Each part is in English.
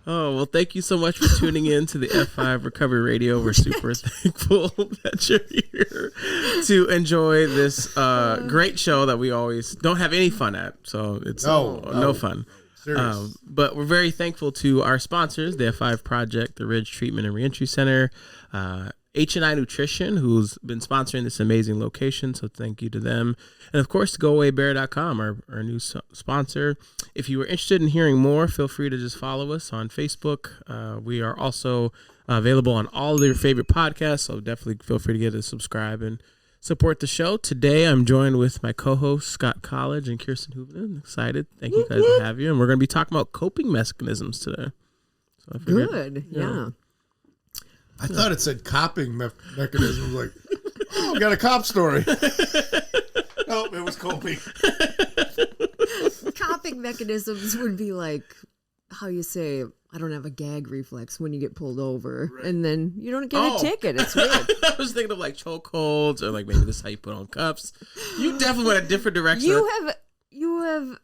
Oh, well, thank you so much for tuning in to the F5 Recovery Radio. We're super thankful that you're here to enjoy this great show that we always don't have any fun at. So it's no fun. But we're very thankful to our sponsors, the F5 Project, the Ridge Treatment and Reentry Center, H&I Nutrition, who's been sponsoring this amazing location. So thank you to them. And of course, GoAwayBear.com, our new sponsor. If you were interested in hearing more, feel free to just follow us on Facebook. We are also available on all of your favorite podcasts. So definitely feel free to get a subscribe and support the show. Today, I'm joined with my co-host, Scott College and Kirsten Huovinen. Excited. Thank you guys to have you. And we're going to be talking about coping mechanisms today. So I figured, good. Yeah. I thought it said coping mechanism. Like, we got a cop story. Nope, it was coping. Coping mechanisms would be like how you say, I don't have a gag reflex when you get pulled over, right. And then you don't get a ticket. It's weird. I was thinking of like chokeholds, or like maybe this is how you put on cuffs. You definitely went a different direction. You have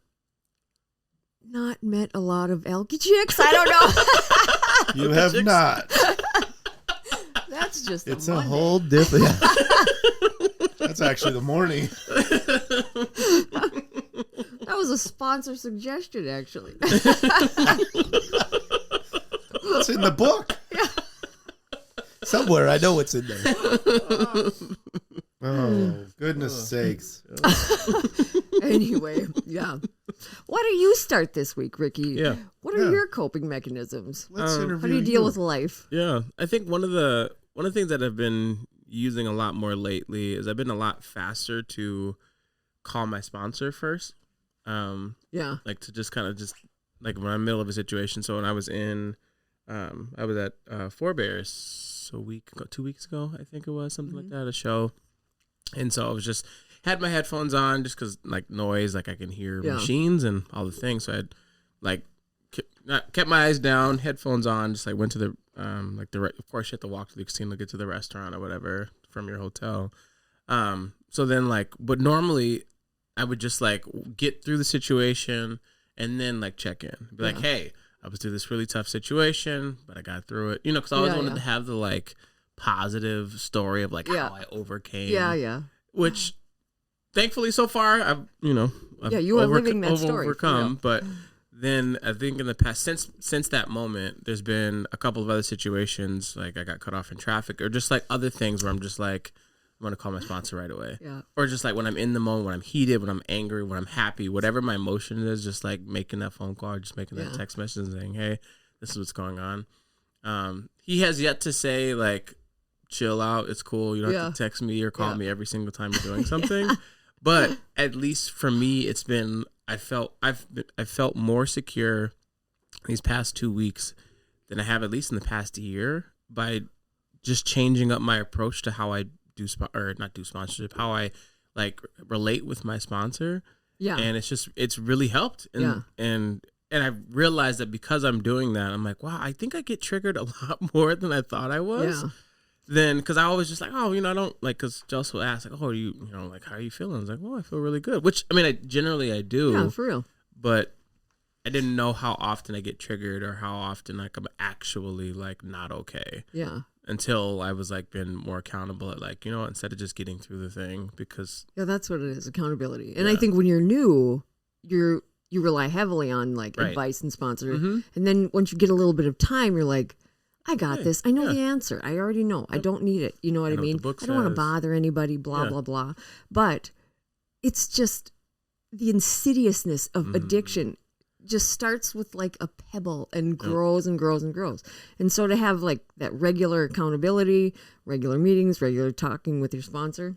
not met a lot of alky chicks. I don't know. You have not. That's just it's a whole different. That's actually the morning. That was a sponsor suggestion, actually. It's in the book. Yeah. Somewhere, I know it's in there. Oh, goodness sakes. Anyway, yeah. Why don't you start this week, Ricky? Yeah. What are your coping mechanisms? Let's interview How do you deal with life? Yeah. I think one of the things that I've been using a lot more lately is I've been a lot faster to call my sponsor first. Like to just kind of like when I'm in the middle of a situation. So when I was I was at Four Bears 2 weeks ago, I think it was, something like that, a show. And so I was just had my headphones on just because like noise, like I can hear machines and all the things. So I had like kept my eyes down, headphones on, just like went to the of course you have to walk to the casino to get to the restaurant or whatever from your hotel. So then but normally I would just like get through the situation and then like check in, be like, hey, I was through this really tough situation, but I got through it, because I always wanted to have the like positive story of like how I overcame. Which thankfully so far I've you are living that story. Overcome, but then I think in the past since that moment, there's been a couple of other situations, like I got cut off in traffic or just like other things where I'm just like, I'm going to call my sponsor right away. Yeah. Or just like when I'm in the moment, when I'm heated, when I'm angry, when I'm happy, whatever my emotion is, just like making that phone call, just making that text message and saying, hey, this is what's going on. He has yet to say like, chill out, it's cool, you don't have to text me or call me every single time you're doing something. But at least for me, it's been, I felt more secure these past 2 weeks than I have at least in the past year by just changing up my approach to how I not do sponsorship, how I like relate with my sponsor. Yeah. And it's really helped. And I realized that because I'm doing that, I'm like, wow, I think I get triggered a lot more than I thought I was. Yeah. Then, because I was just like, oh, I don't like, because Jess will ask, like, oh, like, how are you feeling? I was like, well, I feel really good, which, I mean, I do. Yeah, for real. But I didn't know how often I get triggered or how often, like, I'm actually, like, not okay. Yeah. Until I was, like, been more accountable at, like, instead of just getting through the thing, because. Yeah, that's what it is, accountability. And I think when you're new, you rely heavily on, like, advice and sponsor. Mm-hmm. And then once you get a little bit of time, you're like, I got this. I know the answer. I already know. I don't need it. You know what I mean? I don't want to bother anybody, blah, blah, blah. But it's just the insidiousness of addiction just starts with like a pebble and grows and grows and grows. And so to have like that regular accountability, regular meetings, regular talking with your sponsor,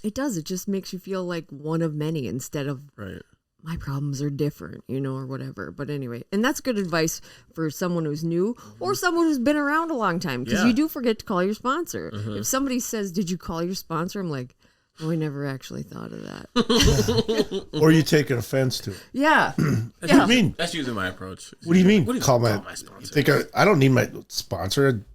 it does. It just makes you feel like one of many instead of my problems are different, or whatever. But anyway, and that's good advice for someone who's new or someone who's been around a long time, because you do forget to call your sponsor. If somebody says, did you call your sponsor? I'm like, oh, I never actually thought of that. Or you take an offense to it. Yeah. What do you mean? That's usually my approach. What do you mean? Call my sponsor. I don't need my sponsor.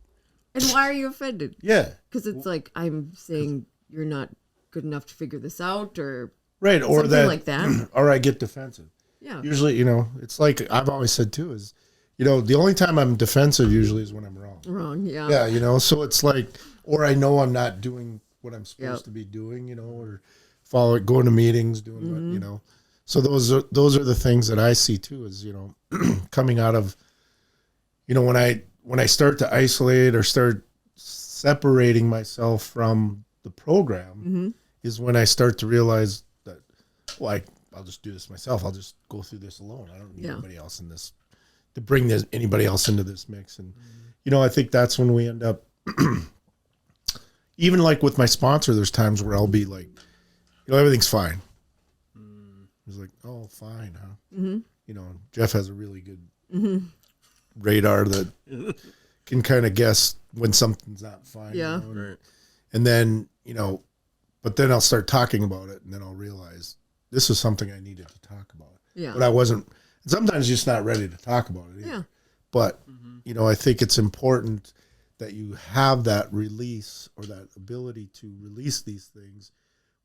And why are you offended? Yeah. Because it's like I'm saying you're not good enough to figure this out, or right, or something like that. Or I get defensive. Yeah. Usually, it's like I've always said too, is the only time I'm defensive usually is when I'm wrong. Wrong, yeah. Yeah, so it's like, or I know I'm not doing what I'm supposed to be doing, or going to meetings, doing what, So those are the things that I see too, is, coming out of, when I start to isolate or start separating myself from the program, is when I start to realize that, I'll just do this myself. I'll just go through this alone. I don't need anybody else in this, to bring anybody else into this mix. And, I think that's when we end up, even like with my sponsor, there's times where I'll be like, everything's fine. He's like, oh, fine, huh? Jeff has a really good radar that can kind of guess when something's not fine. Yeah. And then, but then I'll start talking about it, and then I'll realize this is something I needed to talk about. Yeah. But I wasn't, sometimes just not ready to talk about it either. Yeah. But, I think it's important that you have that release, or that ability to release these things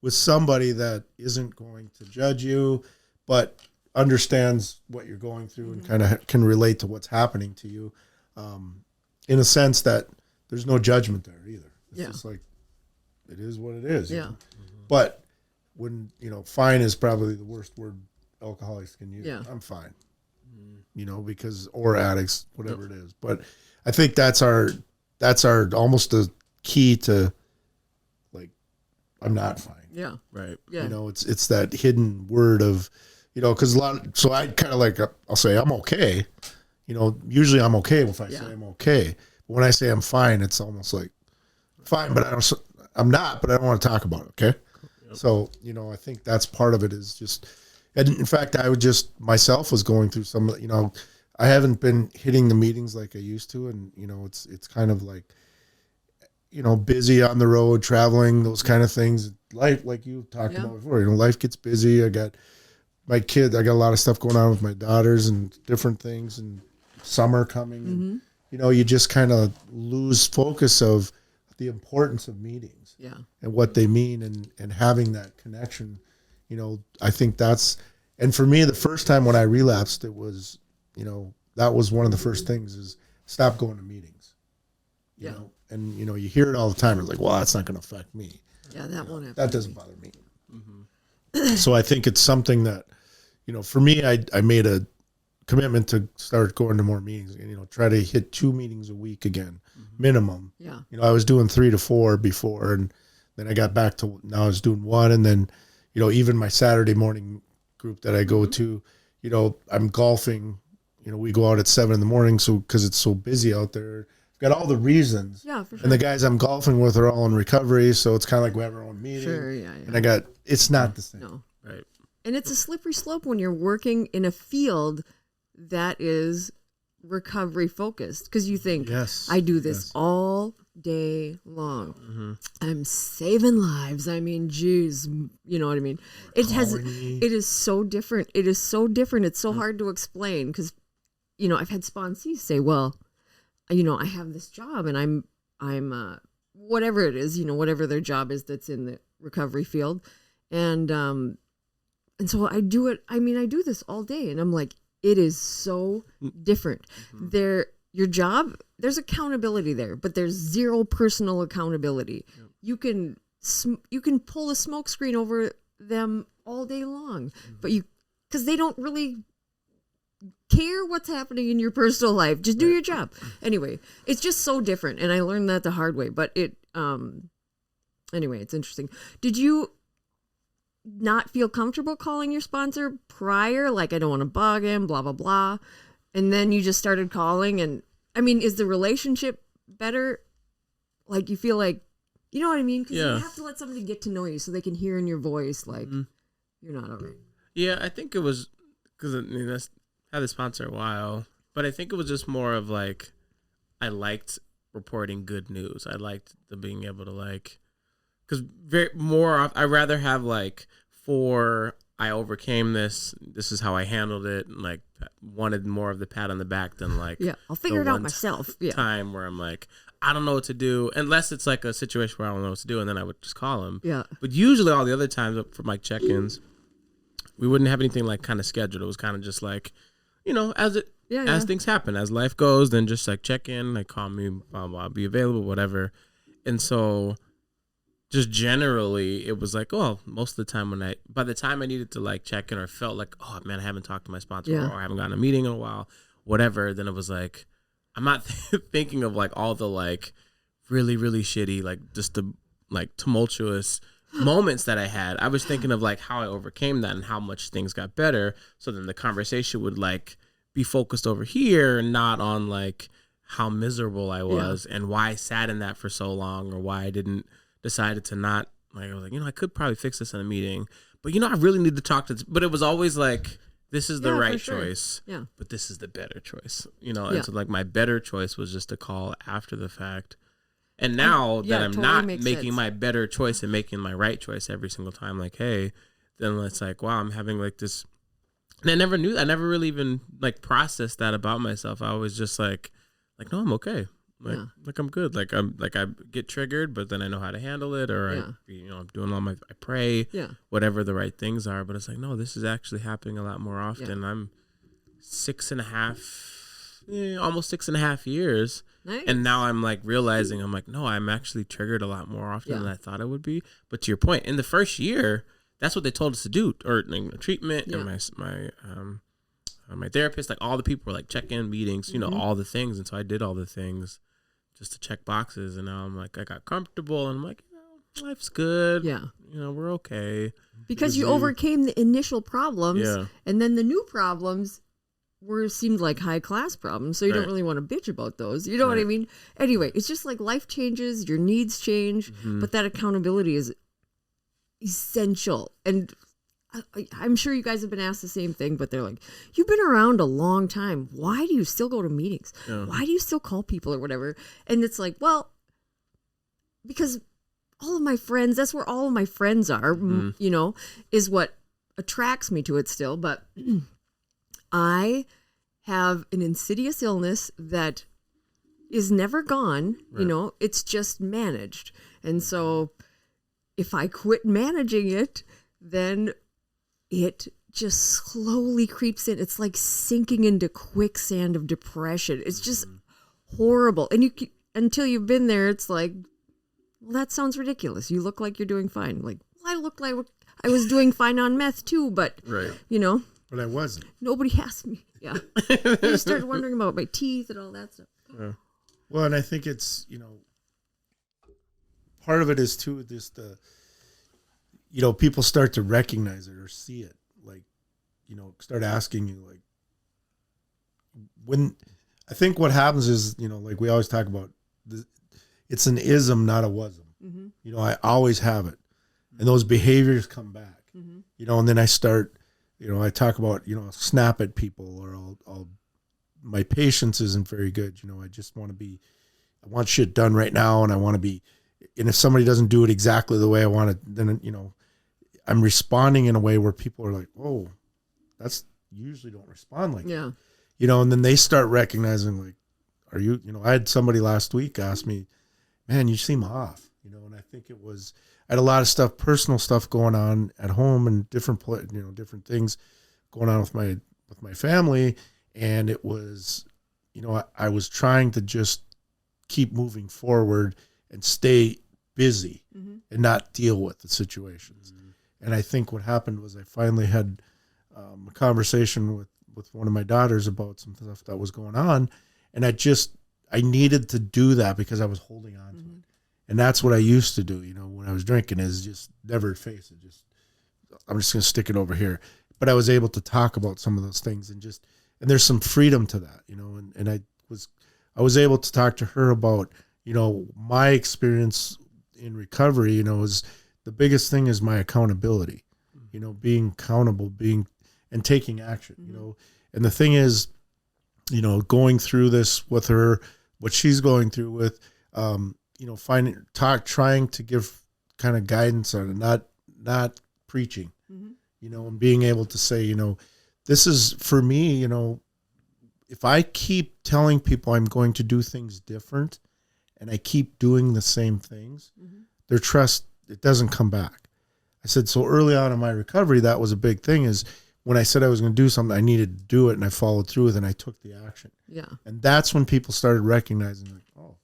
with somebody that isn't going to judge you, but understands what you're going through and kind of can relate to what's happening to you, in a sense that there's no judgment there either. It's just like, it is what it is. Yeah. But when, fine is probably the worst word alcoholics can use. Yeah. I'm fine, because, or addicts, whatever it is. But I think that's our almost the key to, like, I'm not fine. Yeah. Right. Yeah. It's that hidden word of, because so I kind of like, I'll say I'm okay. Usually I'm okay if I say I'm okay. But when I say I'm fine, it's almost like, fine, but I'm not, but I don't want to talk about it. Okay. Yep. So, I think that's part of it, is just, and in fact, I would just, myself was going through some, I haven't been hitting the meetings like I used to. And, it's kind of like, busy on the road, traveling, those kind of things. Life, like you talked about before, life gets busy. I got my kid, I got a lot of stuff going on with my daughters and different things, and summer coming. And, you just kind of lose focus of the importance of meetings and what they mean, and having that connection. I think that's, and for me, the first time when I relapsed, it was, that was one of the first things, is stop going to meetings. You know, and you hear it all the time. It's like, well, that's not going to affect me. Yeah, that won't happen. That doesn't bother me. So I think it's something that, for me, I made a commitment to start going to more meetings, and, try to hit 2 meetings a week again, minimum. Yeah. I was doing 3 to 4 before, and then I got back to, now I was doing 1. And then, even my Saturday morning group that I go to, I'm golfing, we go out at 7 in the morning. So, cause it's so busy out there, got all the reasons. Yeah, for sure. And the guys I'm golfing with are all in recovery. So it's kind of like we have our own meeting. Sure, yeah. And it's not the same. No. Right. And it's a slippery slope when you're working in a field that is recovery focused, because you think, I do this all day long. I'm saving lives. I mean, geez, you know what I mean? It is so different. It is so different. It's so hard to explain, because, I've had sponsees say, well, I have this job, and I'm whatever it is, whatever their job is that's in the recovery field. And so I do it. I mean, I do this all day, and I'm like, it is so different. Your job, there's accountability there, but there's zero personal accountability. Yep. You can pull a smoke screen over them all day long, but because they don't really care what's happening in your personal life. Just do your job. Anyway, it's just so different, and I learned that the hard way. But anyway, it's interesting. Did you not feel comfortable calling your sponsor prior? Like, I don't want to bug him, blah, blah, blah. And then you just started calling, and I mean, is the relationship better? Like, you feel like, you know what I mean? Because you have to let somebody get to know you so they can hear in your voice, like, you're not all right. Yeah, I think it was, because I had a sponsor a while, but I think it was just more of like, I liked reporting good news. I liked the being able to, like, because I'd rather have like, I overcame this is how I handled it, and like wanted more of the pat on the back than like, I'll figure it out myself. Time where I'm like, I don't know what to do, unless it's like a situation where I don't know what to do, and then I would just call him. But usually all the other times for my check-ins, we wouldn't have anything like kind of scheduled. It was kind of just like, as it as things happen, as life goes, then just like check in, like call me, blah, blah, be available, whatever. And so just generally it was like, oh, most of the time by the time I needed to like check in or felt like, oh man, I haven't talked to my sponsor or I haven't gotten a meeting in a while, whatever, then it was like, I'm not thinking of like all the like really, really shitty, like just the like tumultuous moments that I had. I was thinking of like how I overcame that and how much things got better. So then the conversation would like be focused over here and not on like how miserable I was and why I sat in that for so long or why I didn't decided to not like, I was like, I could probably fix this in a meeting, but I really need to talk to but it was always like, this is the right choice, but this is the better choice, and so like my better choice was just to call after the fact. And now that I'm totally not making sense. My better choice and making my right choice every single time, like, hey, then it's like, wow, I'm having like this. And I never really even like processed that about myself. I was just like, no, I'm okay. Like I'm good. Like I get triggered, but then I know how to handle it. Or I'm doing I pray, whatever the right things are. But it's like, no, this is actually happening a lot more often. Yeah. I'm 6.5, almost 6.5 years. Nice. And now I'm like realizing I'm like, no, I'm actually triggered a lot more often than I thought I would be. But to your point, in the first year, that's what they told us to do, or like, treatment and my therapist, like all the people were like check-in meetings, all the things. And so I did all the things just to check boxes. And now I'm like, I got comfortable and I'm like, life's good. Yeah. We're okay. Because you overcame the initial problems and then the new problems seemed like high class problems, so you don't really want to bitch about those. You know what I mean? Anyway, it's just like life changes, your needs change, but that accountability is essential. And I'm sure you guys have been asked the same thing, but they're like, you've been around a long time. Why do you still go to meetings? Yeah. Why do you still call people or whatever? And it's like, well, because all of my friends, that's where all of my friends are, is what attracts me to it still. But I have an insidious illness that is never gone, it's just managed. And so if I quit managing it, then it just slowly creeps in. It's like sinking into quicksand of depression. It's just horrible. And until you've been there, it's like, well, that sounds ridiculous. You look like you're doing fine. Like, well, I look like I was doing fine on meth too, but But I wasn't. Nobody asked me. Yeah. I started wondering about my teeth and all that stuff. Yeah. Well, and I think it's, part of it is too, people start to recognize it or see it. Like, start asking you, like, when, I think what happens is, like we always talk about, it's an ism, not a wasm. Mm-hmm. I always have it. And those behaviors come back, and then I start, I talk about, snap at people, or my patience isn't very good. I just want I want shit done right now. And I want to be, and if somebody doesn't do it exactly the way I want it, then, I'm responding in a way where people are like, oh, that's, you usually don't respond like that. And then they start recognizing, like, are you, I had somebody last week ask me, man, you seem off, and I think it was, I had a lot of stuff, personal stuff going on at home and different things going on with my family. And it was, I was trying to just keep moving forward and stay busy and not deal with the situations. And I think what happened was I finally had a conversation with one of my daughters about some stuff that was going on. And I needed to do that because I was holding on to it. And that's what I used to do, when I was drinking, is just never face it. I'm just going to stick it over here. But I was able to talk about some of those things and there's some freedom to that, and I was able to talk to her about, my experience in recovery, is the biggest thing is my accountability, being accountable, and taking action, and the thing is, going through this with her, what she's going through with, trying to give kind of guidance on it, not preaching, and being able to say, this is for me, if I keep telling people I'm going to do things different and I keep doing the same things, their trust, it doesn't come back. I said, so early on in my recovery, that was a big thing, is when I said I was going to do something, I needed to do it, and I followed through with it, and I took the action. Yeah. And that's when people started recognizing, like, oh,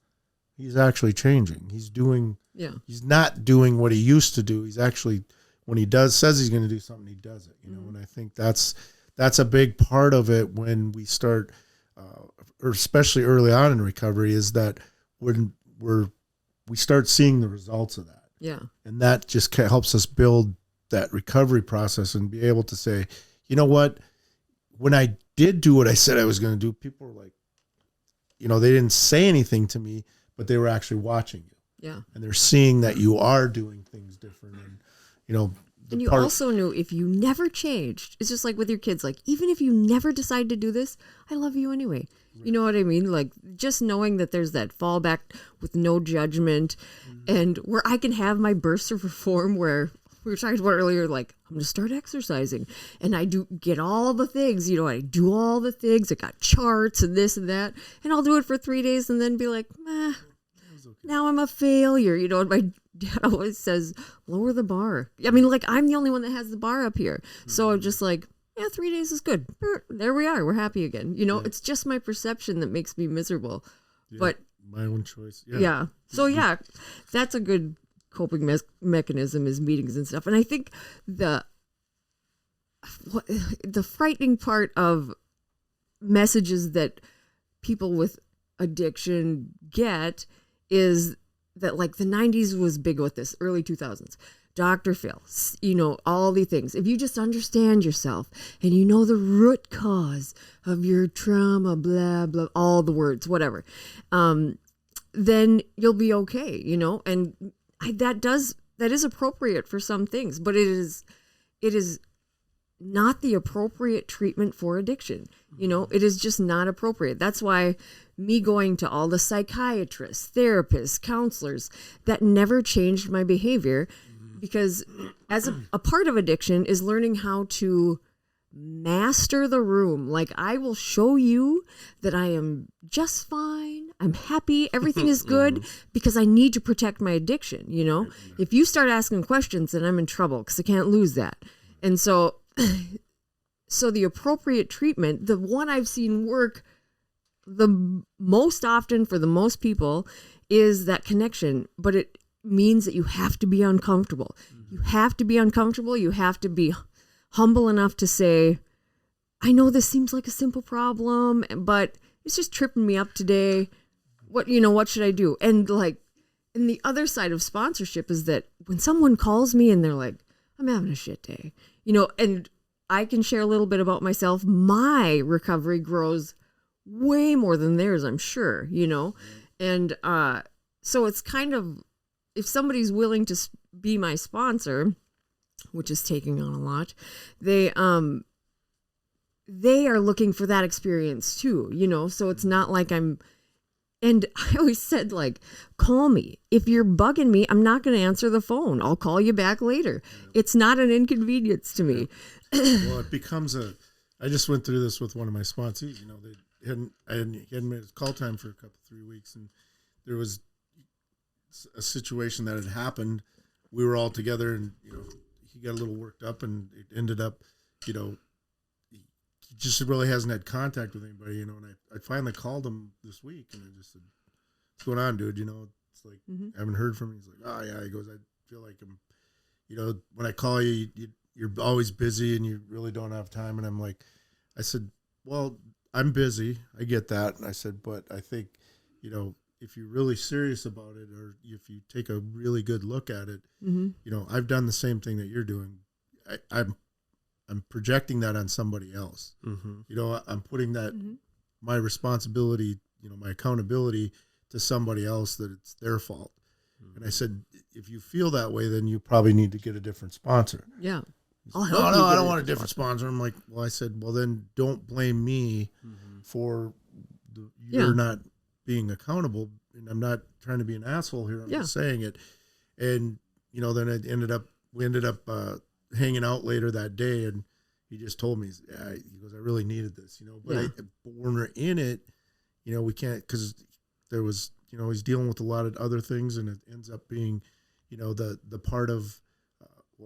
he's actually changing. He's doing, he's not doing what he used to do. He's actually, when he says he's going to do something, he does it, you know? And I think that's a big part of it when we start, or especially early on in recovery, is that when we start seeing the results of that. Yeah. And that just helps us build that recovery process and be able to say, you know what, when I did do what I said I was going to do, people were like, you know, they didn't say anything to me, but they were actually watching you. Yeah. And they're seeing that you are doing things different. And, you know, and you also knew if you never changed, it's just like with your kids, like, even if you never decide to do this, I love you anyway. Right. You know what I mean? Like, just knowing that there's that fallback with no judgment, and where I can have my bursts of reform where we were talking about earlier, like, I'm going to start exercising, and I do get all the things, you know, I do all the things. I got charts and this and that, and I'll do it for 3 days and then be like, now I'm a failure. You know, and my dad always says, lower the bar. I mean, like, I'm the only one that has the bar up here. So I'm just like, 3 days is good. There we are. We're happy again. You know, it's just my perception that makes me miserable. But my own choice. Yeah. So that's a good coping mechanism, is meetings and stuff. And I think the frightening part of messages that people with addiction get is that, like, the 90s was big with this, early 2000s. Dr. Phil, you know, all the things. If you just understand yourself and you know the root cause of your trauma, blah, blah, all the words, whatever, then you'll be okay, you know? And that is appropriate for some things, but it is not the appropriate treatment for addiction. You know, it is just not appropriate. That's why me going to all the psychiatrists, therapists, counselors, that never changed my behavior, because as a part of addiction is learning how to master the room. Like, I will show you that I am just fine. I'm happy. Everything is good, because I need to protect my addiction. You know, if you start asking questions, then I'm in trouble, because I can't lose that. And so the appropriate treatment, the one I've seen work the most often for the most people, is that connection. But it means that you have to be uncomfortable. You have to be uncomfortable. You have to be humble enough to say, I know this seems like a simple problem, but it's just tripping me up today. What should I do? And, like, and the other side of sponsorship is that when someone calls me and they're like, I'm having a shit day, you know, and I can share a little bit about myself, my recovery grows way more than theirs, I'm sure, you know? And so it's kind of, if somebody's willing to be my sponsor, which is taking on a lot, they are looking for that experience too, you know? So it's not like and I always said, like, call me. If you're bugging me, I'm not going to answer the phone. I'll call you back later. It's not an inconvenience to me. Well, it becomes I just went through this with one of my sponsees, you know, he hadn't made his call time for 3 weeks, and there was a situation that had happened. We were all together, and, you know, he got a little worked up, and it ended up, you know, he just really hasn't had contact with anybody, you know, and I finally called him this week, and I just said, what's going on, dude? You know, it's like, I haven't heard from him. He's like, oh yeah. He goes, I feel like I'm, you know, when I call you, you're always busy and you really don't have time. And I'm like, I said, well, I'm busy. I get that. And I said, but I think, you know, if you're really serious about it, or if you take a really good look at it, you know, I've done the same thing that you're doing. I'm projecting that on somebody else. You know, I'm putting that, my responsibility, you know, my accountability to somebody else, that it's their fault. And I said, if you feel that way, then you probably need to get a different sponsor. Yeah. Said, no, I don't want a different sponsor. I'm like, well, I said, well, then don't blame me for you're not being accountable. And I'm not trying to be an asshole here. I'm just saying it. And, you know, then we ended up hanging out later that day, and he just told me, he goes, I really needed this, you know, but when we're in it, you know, we can't, because there was, you know, he's dealing with a lot of other things, and it ends up being, you know, the part of,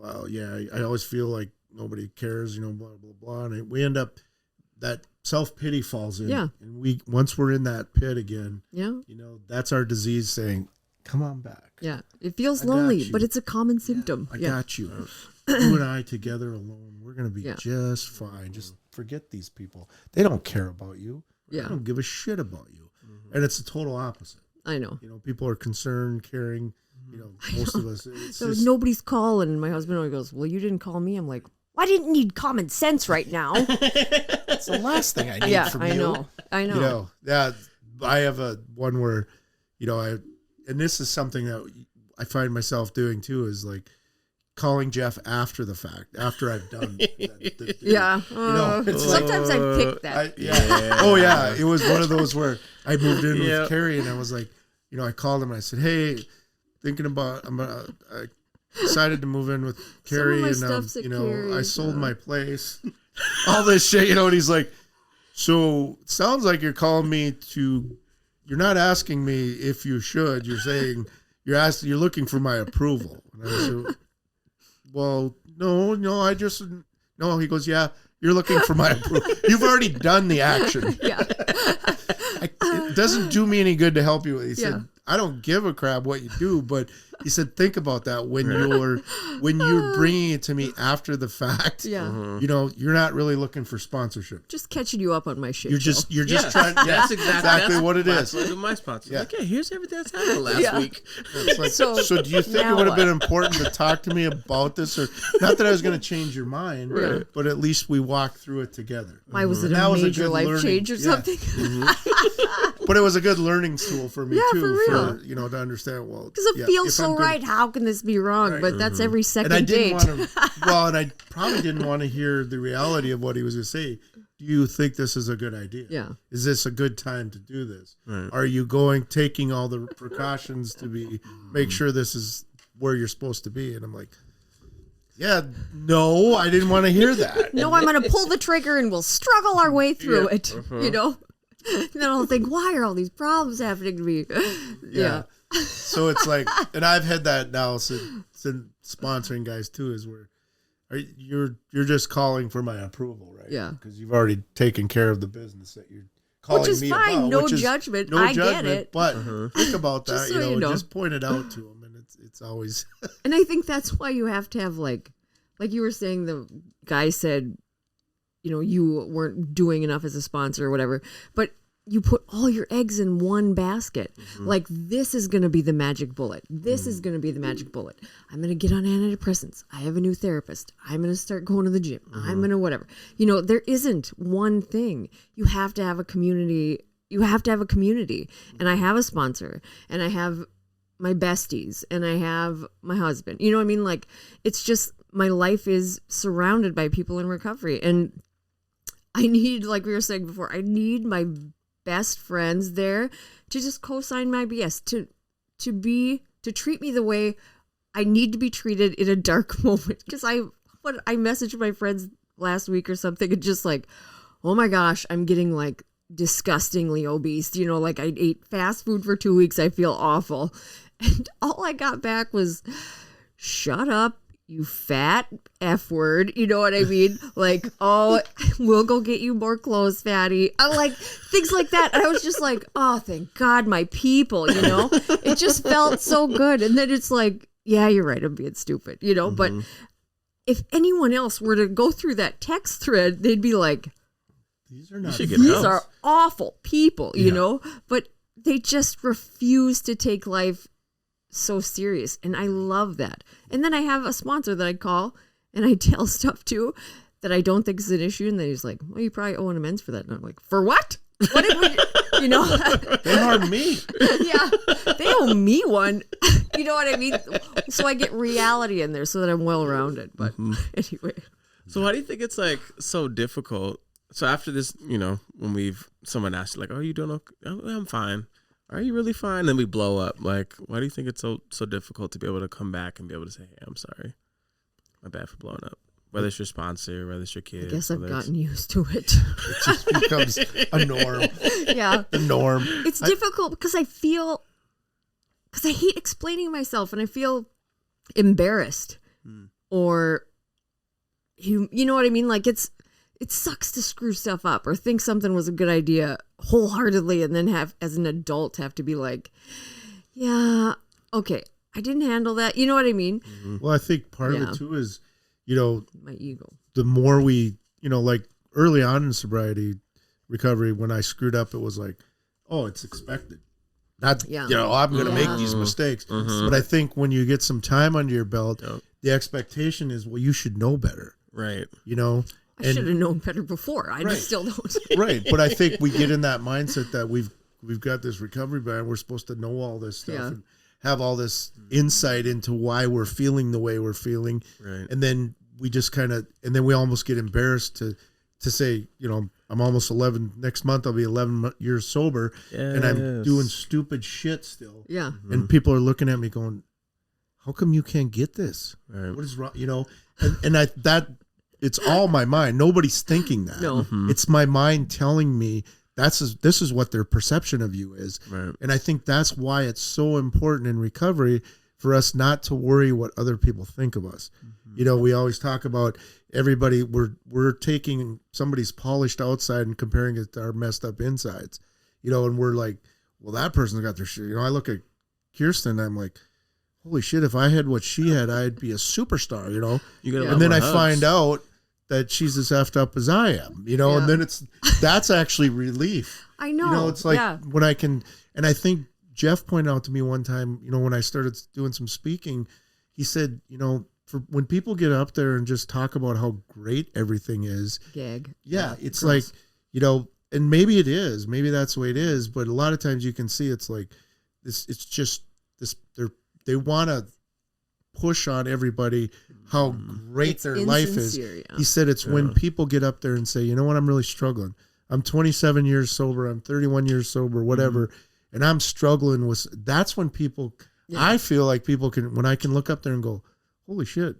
I always feel like nobody cares, blah, blah, blah. And we end up, that self-pity falls in. Yeah. And once we're in that pit again, yeah, that's our disease saying, come on back. yeah. It feels lonely, but it's a common symptom. I got you. You and I together alone, we're going to be just fine. Just forget these people. They don't care about you. Yeah. They don't give a shit about you. And it's the total opposite. I know. People are concerned, caring, most of us. So nobody's calling. And my husband always goes, well, you didn't call me. I'm like, well, I didn't need common sense right now. That's the last thing I need from you. I know. I have one where, and this is something that I find myself doing too, is like calling Jeff after the fact, after I've done. Sometimes I pick that. Oh yeah. It was one of those where I moved in with Carrie and I was like, I called him and I said, hey, thinking about, I decided to move in with Carrie and, I sold my place, all this shit, and he's like, so it sounds like you're calling me you're not asking me if you should, you're saying, you're looking for my approval. And I said, well, no, no, he goes, yeah, you're looking for my approval. You've already done the action. Yeah. It doesn't do me any good to help you. He said, I don't give a crap what you do, but he said, think about that when you're bringing it to me after the fact. Yeah. You're not really looking for sponsorship. Just catching you up on my shit. You're just trying. That's exactly what it is. That's my sponsor. Yeah. Like, here's everything that's happened last week. It's like, so do you think it would have been important to talk to me about this, or not that I was going to change your mind, but at least we walked through it together. Why was it a major life change or something? But it was a good learning tool for me too, for real. to understand. Well, because it feels so right. How can this be wrong? Right. But that's every second and I date. didn't want to. Well, and I probably didn't want to hear the reality of what he was going to say. Do you think this is a good idea? Yeah. Is this a good time to do this? Right. Are you taking all the precautions to make sure this is where you're supposed to be? And I'm like, yeah, no, I didn't want to hear that. No, I'm going to pull the trigger and we'll struggle our way through it. And then I'll think, why are all these problems happening to me? Yeah. So it's like, and I've had that now since sponsoring guys too, is where you're just calling for my approval, right? Yeah. Because you've already taken care of the business that you're calling me about. Which is fine, no judgment. I get it. But think about that, just point it out to them, and it's always. And I think that's why you have to have like you were saying, the guy said, you weren't doing enough as a sponsor or whatever, but you put all your eggs in one basket. Like, this is going to be the magic bullet. This is going to be the magic bullet. I'm going to get on antidepressants. I have a new therapist. I'm going to start going to the gym. I'm going to whatever. There isn't one thing. You have to have a community. And I have a sponsor, and I have my besties, and I have my husband. You know what I mean? Like, it's just, my life is surrounded by people in recovery. And I need, like we were saying before, I need my best friends there to just co-sign my BS, to treat me the way I need to be treated in a dark moment. Because I messaged my friends last week or something, and just like, oh my gosh, I'm getting like disgustingly obese. Like, I ate fast food for 2 weeks. I feel awful. And all I got back was, shut up, you fat F word. You know what I mean? Like, oh, we'll go get you more clothes, fatty. I like things like that. And I was just like, oh, thank God, my people, it just felt so good. And then it's like, yeah, you're right, I'm being stupid, but if anyone else were to go through that text thread, they'd be like, these are awful people, but they just refuse to take life so serious, and I love that. And then I have a sponsor that I call and I tell stuff to that I don't think is an issue, and then he's like, well, you probably owe an amends for that. And I'm like, for what did we they harmed me. Yeah, they owe me one. You know what I mean? So I get reality in there so that I'm well rounded. But anyway, so why do you think it's like so difficult? So after this, when someone asks you like, oh, you doing okay? Oh, I'm fine. Are you really fine? Then we blow up. Like, why do you think it's so difficult to be able to come back and be able to say, hey, I'm sorry, my bad for blowing up? Whether it's your sponsor, whether it's your kid. I guess I've gotten used to it. It just becomes a norm. Yeah. The norm. It's difficult because I hate explaining myself, and I feel embarrassed or you know what I mean? Like it sucks to screw stuff up or think something was a good idea wholeheartedly and then as an adult have to be like, yeah, okay, I didn't handle that. You know what I mean? Mm-hmm. Well, I think part of it too is, you know, my ego. The more we, you know, like early on in sobriety recovery, when I screwed up, it was like, oh, it's expected. Not, you know, I'm going to make these mistakes. Mm-hmm. But I think when you get some time under your belt, the expectation is, well, you should know better. Right. You know? I should have known better before. I just still don't. Right. But I think we get in that mindset that we've got this recovery plan. We're supposed to know all this stuff and have all this insight into why we're feeling the way we're feeling. Right. And then we just kind of, and then we almost get embarrassed to say, you know, I'm almost 11. Next month, I'll be 11 years sober. Yes. And I'm doing stupid shit still. Yeah. Mm-hmm. And people are looking at me going, how come you can't get this? Right. What is wrong? You know, and it's all my mind. Nobody's thinking that. No. Mm-hmm. It's my mind telling me this is what their perception of you is. Right. And I think that's why it's so important in recovery for us not to worry what other people think of us. Mm-hmm. You know, we always talk about everybody, we're taking somebody's polished outside and comparing it to our messed up insides. You know, and we're like, well, that person's got their shit. You know, I look at Kirsten, I'm like, holy shit, if I had what she had, I'd be a superstar, you know? And then I find out that she's as effed up as I am, you know, and then that's actually relief. I know. You know, it's like when I can, and I think Jeff pointed out to me one time, you know, when I started doing some speaking, he said, you know, for when people get up there and just talk about how great everything is. Gag. Yeah. It's like, you know, and maybe it is, maybe that's the way it is, but a lot of times you can see it's like this, it's just this, they want to push on everybody how great their life is. Yeah. He said it's when people get up there and say, you know what, I'm really struggling. I'm 27 years sober. I'm 31 years sober, whatever. Mm-hmm. And I'm struggling with, that's when people, I feel like people can, when I can look up there and go, holy shit,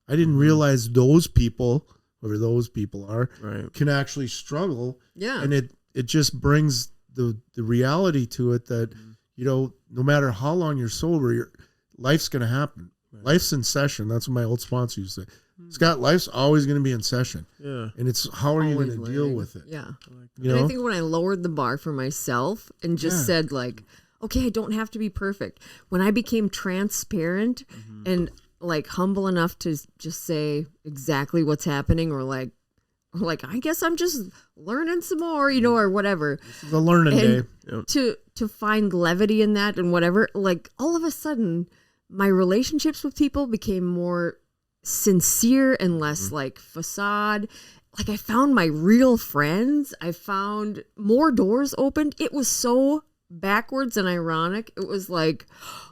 I didn't realize those people, whoever those people are, can actually struggle. Yeah. And it just brings the reality to it that, you know, no matter how long you're sober, life's going to happen. Right. Life's in session. That's what my old sponsor used to say. Scott, life's always going to be in session. Yeah. And it's how are you going to deal with it? Yeah. You know? I think when I lowered the bar for myself and just said like, okay, I don't have to be perfect. When I became transparent and like humble enough to just say exactly what's happening or like I guess I'm just learning some more, you know, or whatever. This is a learning day. Yep. To find levity in that and whatever, like all of a sudden my relationships with people became more sincere and less like facade. Like I found my real friends. I found more doors opened. It was so backwards and ironic. It was like,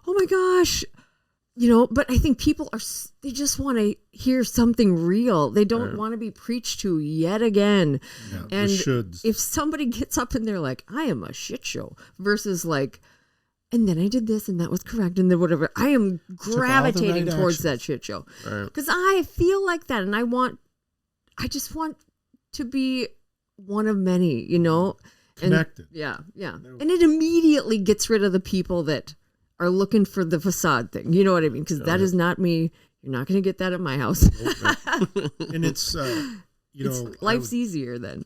oh my gosh, you know, but I think people they just want to hear something real. They don't want to be preached to yet again. Yeah, and if somebody gets up and they're like, I am a shit show versus like, and then I did this and that was correct and then whatever, I am gravitating towards that shit show because I feel like that and I just want to be one of many, you know, connected. And, yeah. And it immediately gets rid of the people that are looking for the facade thing. You know what I mean? Because that is not me. You're not going to get that at my house. And it's, you know. Life's easier then.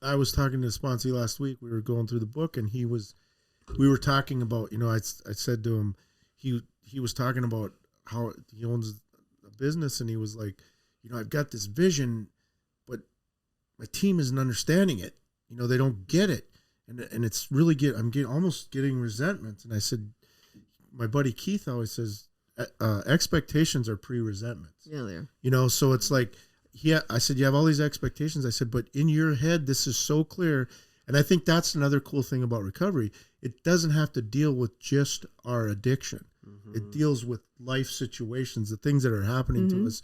I was talking to Sponsy last week. We were going through the book and we were talking about, you know, I said to him, he was talking about how he owns a business and he was like, you know, I've got this vision, but my team isn't understanding it. You know, they don't get it. And it's really I'm almost getting resentment. And I said, my buddy Keith always says, expectations are pre-resentments. Yeah, they are. You know, so it's like, I said, you have all these expectations. I said, but in your head, this is so clear. And I think that's another cool thing about recovery. It doesn't have to deal with just our addiction. Mm-hmm. It deals with life situations, the things that are happening to us,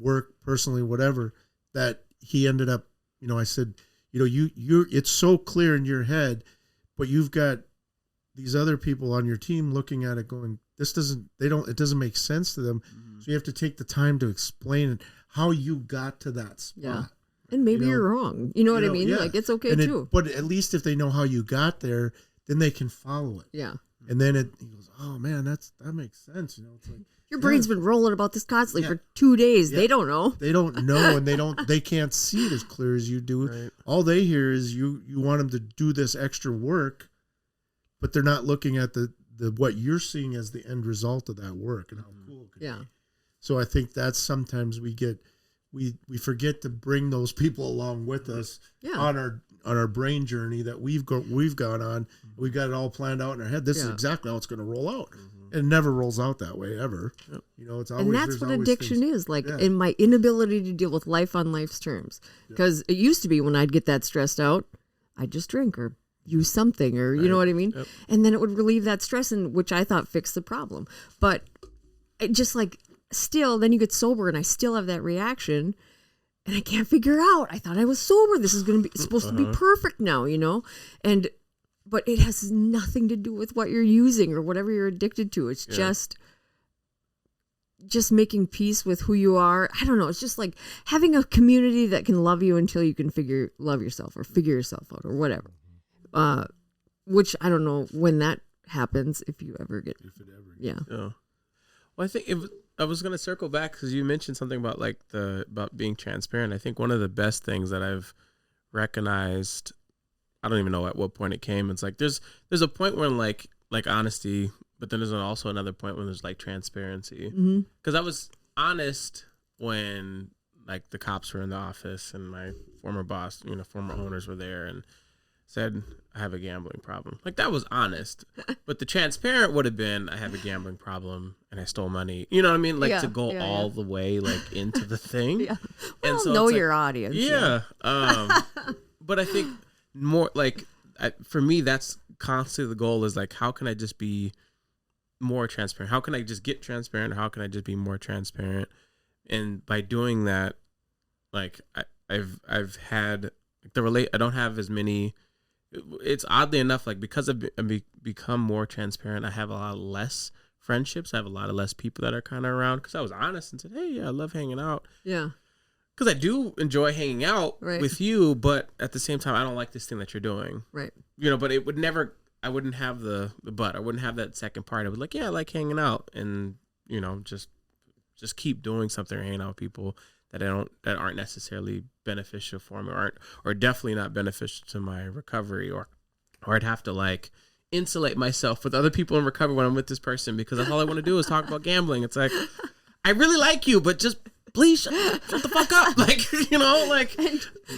work, personally, whatever, that he ended up, you know, I said, you know, it's so clear in your head, but you've got these other people on your team looking at it going, it doesn't make sense to them. Mm-hmm. So you have to take the time to explain how you got to that spot. Yeah. And maybe you're wrong. You know what I mean? Yeah. Like it's okay too. But at least if they know how you got there, then they can follow it. Yeah. And then he goes, oh man, that makes sense. It's like your brain's been rolling about this constantly for 2 days. Yeah. They don't know. They don't know, and they can't see it as clear as you do. Right. All they hear is you want them to do this extra work, but they're not looking at the what you're seeing as the end result of that work and how cool it can be. So I think that's sometimes we forget to bring those people along with us on our brain journey that we've gone on. We've got it all planned out in our head. This is exactly how it's going to roll out. It never rolls out that way ever. Yep. It's always, and that's what addiction is like. In my inability to deal with life on life's terms, because it used to be when I'd get that stressed out, I'd just drink or use something, or you know what I mean. Yep. And then it would relieve that stress, and which I thought fixed the problem. But it just like still, then you get sober, and I still have that reaction, and I can't figure out. I thought I was sober. This is going to be supposed to be perfect now, But it has nothing to do with what you're using or whatever you're addicted to. It's just making peace with who you are. I don't know. It's just like having a community that can love you until you can love yourself or figure yourself out or whatever. Which I don't know when that happens, if you ever get. If it ever. Yeah. Well, I think I was going to circle back because you mentioned something about about being transparent. I think one of the best things that I've recognized, I don't even know at what point it came. It's like there's a point when like honesty, but then there's also another point when there's like transparency. Because I was honest when like the cops were in the office and my former boss, former owners were there and said I have a gambling problem. Like that was honest. But the transparent would have been I have a gambling problem and I stole money. You know what I mean? Like to go all the way like into the thing. Well, and so know your audience. Yeah. But I think more like for me that's constantly the goal is like how can I just be more transparent? How can I just get transparent? How can I just be more transparent? And by doing that, like I've had I don't have as many. It's oddly enough like because I've become more transparent, I have a lot less friendships. I have a lot of less people that are kind of around because I was honest and said, hey, yeah, I love hanging out. Yeah. Because I do enjoy hanging out with you, but at the same time, I don't like this thing that you're doing. Right. But it would never, I wouldn't have the but. I wouldn't have that second part. I would like, yeah, I like hanging out and, just keep doing something or hanging out with people that aren't necessarily beneficial for me or definitely not beneficial to my recovery or I'd have to like insulate myself with other people in recovery when I'm with this person because that's all I want to do is talk about gambling. It's like, I really like you, but just please shut the fuck up. Like,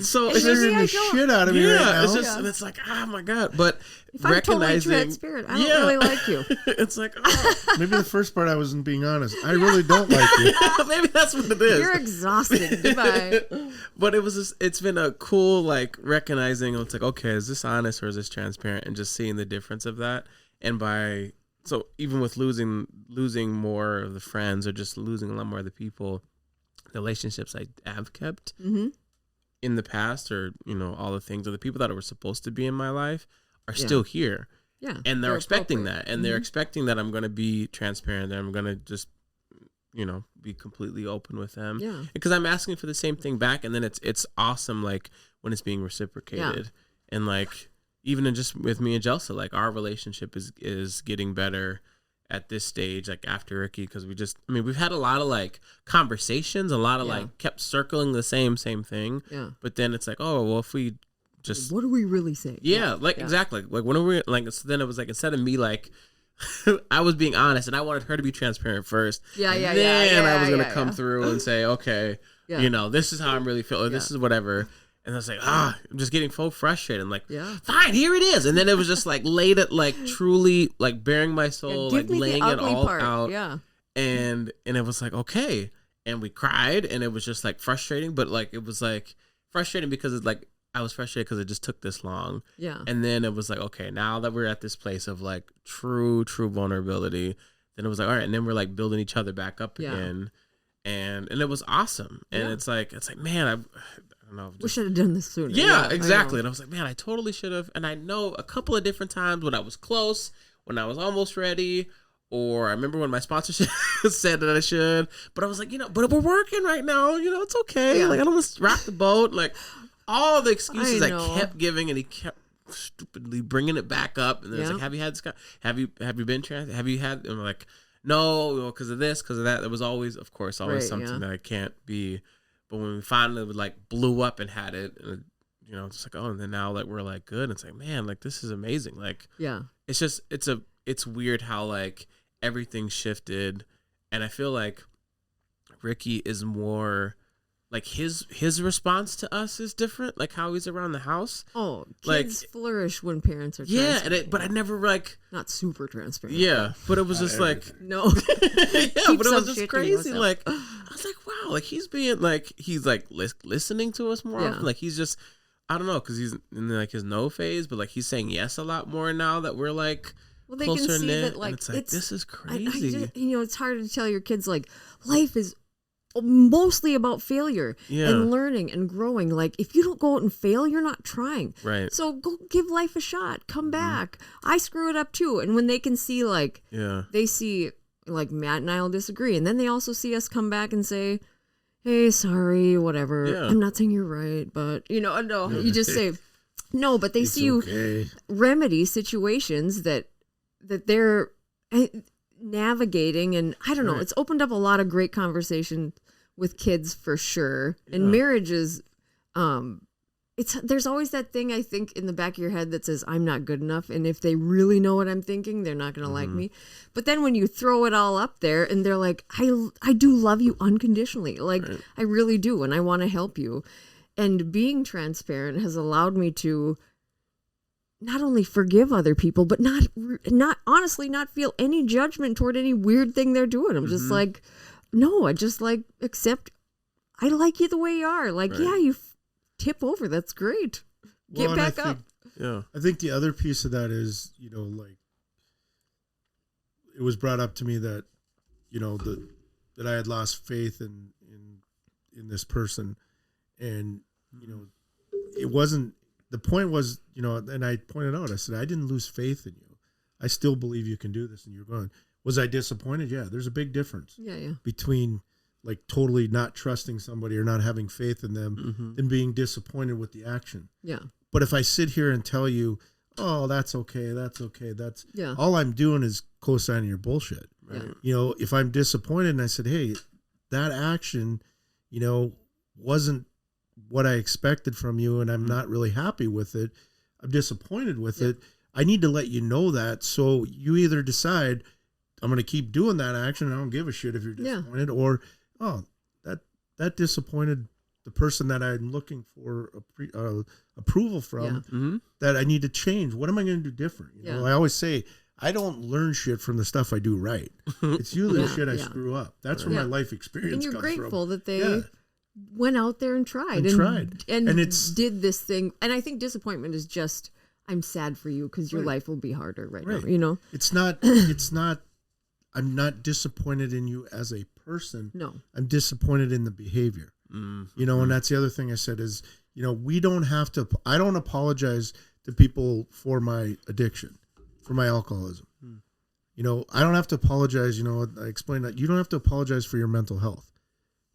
so it's just the shit out of me right now. It's just, and it's like, oh my God. But if I'm totally transparent, I don't really like you. It's like, maybe the first part I wasn't being honest. I really don't like you. Maybe that's what it is. You're exhausted. Goodbye. But it's been a cool, like, recognizing, it's like, okay, is this honest or is this transparent? And just seeing the difference of that. And so even with losing more of the friends or just losing a lot more of the people, the relationships I have kept in the past or, all the things or the people that were supposed to be in my life are still here. Yeah. And they're expecting that. And they're expecting that I'm going to be transparent and I'm going to just, be completely open with them. Yeah. Because I'm asking for the same thing back. And then it's awesome, like, when it's being reciprocated. Yeah. And, like, even just with me and Jelsa, like, our relationship is getting better at this stage, like after Ricky, because we've had a lot of like conversations, a lot of like kept circling the same thing. Yeah. But then it's like, oh, well, if we just. What do we really say? Yeah, exactly. Like when are we, like, so then it was like, instead of me like, I was being honest and I wanted her to be transparent first. Then I was going to come through and say, okay, this is how I'm really feeling. This is whatever. And I was like, I'm just getting so frustrated. I'm like, fine, here it is. And then it was just like laid it, like truly, like bearing my soul, like laying it all out. Yeah. And it was like, okay. And we cried and it was just like frustrating, but like, it was like frustrating because it's like, I was frustrated because it just took this long. Yeah. And then it was like, okay, now that we're at this place of like true vulnerability, then it was like, all right. And then we're like building each other back up again. And it was awesome. And it's like, man, I don't know. We should have done this sooner. Yeah, exactly. And I was like, man, I totally should have. And I know a couple of different times when I was close, when I was almost ready, or I remember when my sponsorship said that I should. But I was like, but we're working right now. It's okay. Yeah. Like, I don't want to rock the boat. Like, all the excuses I kept giving, and he kept stupidly bringing it back up, and then it's like, have you had this guy? Have you been trans? Have you had? And we're like, no, because of this, because of that. There was always, of course, something that I can't be. But when we finally like blew up and had it, and, you know, it's like, oh, and then now like we're like good. And it's like, man, like this is amazing. Like, it's just it's weird how like everything shifted, and I feel like Ricky is more. Like his response to us is different, like how he's around the house. Oh, kids flourish when parents are transparent. But I never like not super transparent. Yeah, but it was just like no, but it was just crazy. Like I was like, wow, like he's being like he's like listening to us more often. Like he's just I don't know because he's in like his no phase, but like he's saying yes a lot more now that we're like. Well, they can see that like it's like this is crazy. You know, it's hard to tell your kids like life is mostly about failure and learning and growing. Like if you don't go out and fail, you're not trying. Right. So go give life a shot. Come back. I screw it up too. And when they can see like they see like Matt and I'll disagree, and then they also see us come back and say, hey, sorry, whatever. Yeah. I'm not saying you're right, but you know, no, you just say no. But they see you remedy situations that they're navigating, and I don't know. It's opened up a lot of great conversation with kids for sure. And marriage is, there's always that thing I think in the back of your head that says I'm not good enough, and if they really know what I'm thinking, they're not going to like me. But then when you throw it all up there, and they're like, I do love you unconditionally, like I really do, and I want to help you. And being transparent has allowed me to not only forgive other people, but not honestly not feel any judgment toward any weird thing they're doing. I'm just like, no, I just like accept. I like you the way you are. Like, you tip over. That's great. Get back up. I think the other piece of that is, you know, like it was brought up to me that, you know, that I had lost faith in this person, and you know, it wasn't. The point was, you know, and I pointed out, I said, I didn't lose faith in you. I still believe you can do this, and you're going. Was I disappointed? Yeah, there's a big difference between like totally not trusting somebody or not having faith in them and being disappointed with the action. Yeah. But if I sit here and tell you, oh, that's okay, that's all I'm doing is co-signing your bullshit. Right. You know, if I'm disappointed and I said, hey, that action, you know, wasn't what I expected from you, and I'm not really happy with it. I'm disappointed with it. I need to let you know that. So you either decide I'm going to keep doing that action, and I don't give a shit if you're disappointed, or, oh, that disappointed the person that I'm looking for approval from, that I need to change. What am I going to do different? You know, I always say, I don't learn shit from the stuff I do right. It's usually the shit I screw up. That's where my life experience comes from. And you're grateful that they went out there and tried and it's did this thing. And I think disappointment is just, I'm sad for you because your life will be harder right now. You know, it's not. I'm not disappointed in you as a person. No, I'm disappointed in the behavior. You know, and that's the other thing I said is, you know, we don't have to. I don't apologize to people for my addiction, for my alcoholism. You know, I don't have to apologize. You know, I explained that you don't have to apologize for your mental health.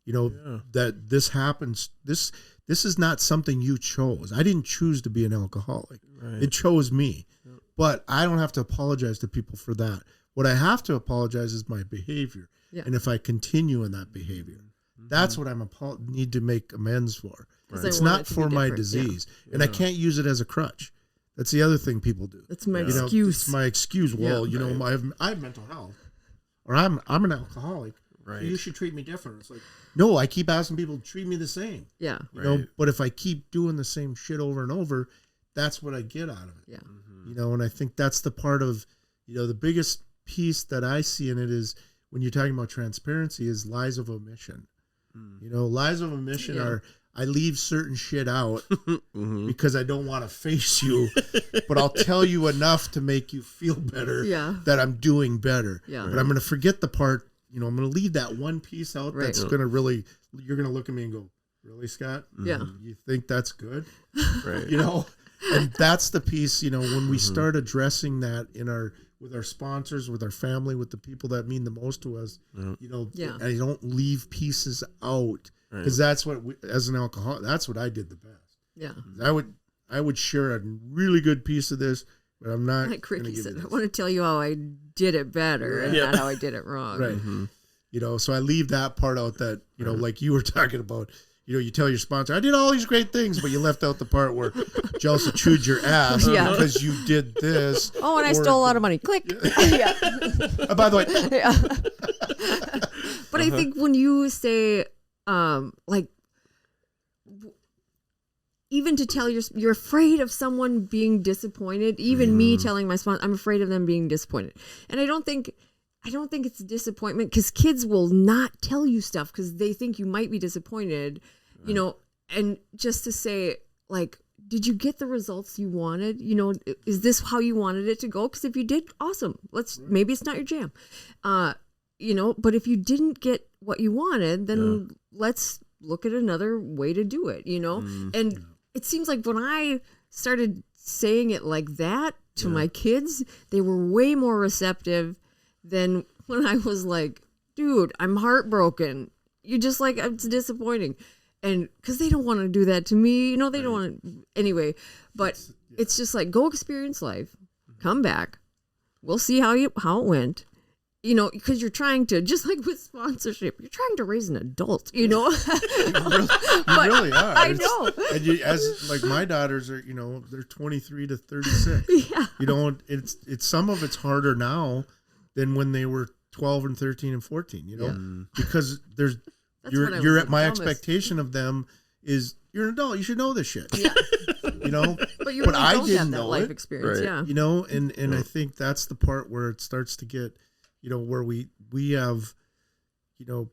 You know, that this happens. This is not something you chose. I didn't choose to be an alcoholic. Right. It chose me. Yep. But I don't have to apologize to people for that. What I have to apologize is my behavior. Yeah. And if I continue in that behavior, that's what I'm need to make amends for. Right. It's not for my disease. Yeah. And I can't use it as a crutch. That's the other thing people do. That's my excuse. It's my excuse. Well, you know, I have mental health, or I'm an alcoholic. Right. So you should treat me different. It's like, no, I keep asking people to treat me the same. Yeah. You know, but if I keep doing the same shit over and over, that's what I get out of it. Yeah. You know, and I think that's the part of, you know, the biggest piece that I see in it is when you're talking about transparency is lies of omission. You know, lies of omission are, I leave certain shit out because I don't want to face you, but I'll tell you enough to make you feel better that I'm doing better. Yeah. But I'm going to forget the part. You know, I'm going to leave that one piece out that's going to really, you're going to look at me and go, really, Scott? Yeah. You think that's good? Right. You know, and that's the piece, you know, when we start addressing that with our sponsors, with our family, with the people that mean the most to us, you know, I don't leave pieces out because that's what, as an alcoholic, that's what I did the best. Yeah. I would share a really good piece of this, but I'm not. Like Ricky said, I want to tell you how I did it better and not how I did it wrong. Right. You know, so I leave that part out that, you know, like you were talking about, you know, you tell your sponsor, I did all these great things, but you left out the part where you also chewed your ass because you did this. Oh, and I stole a lot of money. Click. Yeah. By the way. But I think when you say, like, even to tell you're afraid of someone being disappointed, even me telling my sponsor, I'm afraid of them being disappointed. And I don't think it's disappointment, because kids will not tell you stuff because they think you might be disappointed, you know, and just to say, like, did you get the results you wanted? You know, is this how you wanted it to go? Because if you did, awesome. Maybe it's not your jam. You know, but if you didn't get what you wanted, then let's look at another way to do it, you know? And it seems like when I started saying it like that to my kids, they were way more receptive than when I was like, dude, I'm heartbroken. You're just like, it's disappointing. And because they don't want to do that to me, you know, they don't want to, anyway, but it's just like, go experience life, come back. We'll see how it went. You know, because you're trying to, just like with sponsorship, you're trying to raise an adult, you know? You really are. I know. And as like my daughters are, you know, they're 23 to 36. Yeah. You know, it's some of it's harder now than when they were 12 and 13 and 14, you know? Because you're at my expectation of them is you're an adult, you should know this shit. Yeah. You know? But you really don't have that life experience, yeah. You know, and I think that's the part where it starts to get, you know, where we have, you know,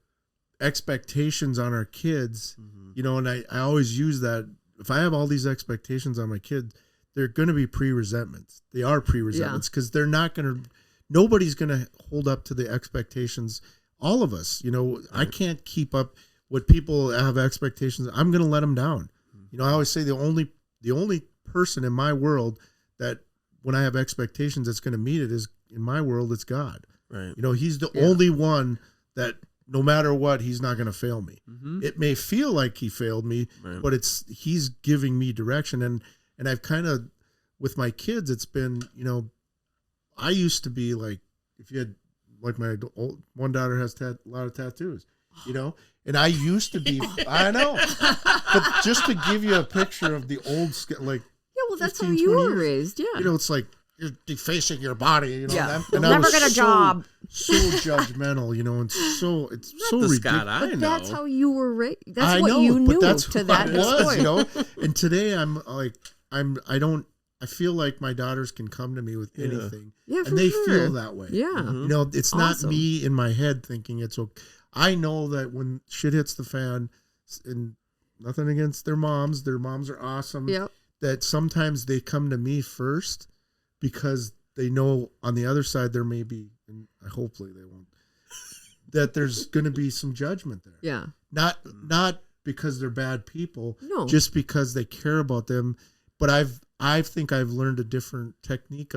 expectations on our kids, you know, and I always use that. If I have all these expectations on my kids, they're going to be pre-resentments. They are pre-resentments because they're not going to, nobody's going to hold up to the expectations. All of us, you know, I can't keep up what people have expectations. I'm going to let them down. You know, I always say the only person in my world that when I have expectations that's going to meet it is, in my world, it's God. Right. You know, he's the only one that no matter what, he's not going to fail me. It may feel like he failed me, but he's giving me direction. And I've kind of, with my kids, it's been, you know, I used to be like, if you had, like my one daughter has a lot of tattoos, you know, and I used to be, I know, but just to give you a picture of the old, like, yeah, well, that's how you were raised. Yeah. You know, it's like, you're defacing your body, you know. Yeah. And You'll never get a job. So judgmental, you know, and it's so ridiculous. But that's how you were raised. That's what you knew to that point. You know. And today I'm like, I feel like my daughters can come to me with anything, and they feel that way. Yeah, you know, it's not me in my head thinking it's okay. I know that when shit hits the fan, and nothing against their moms are awesome. Yep. That sometimes they come to me first. Because they know on the other side there may be, and hopefully they won't, that there's going to be some judgment there. Yeah. Not because they're bad people, just because they care about them. But I think I've learned a different technique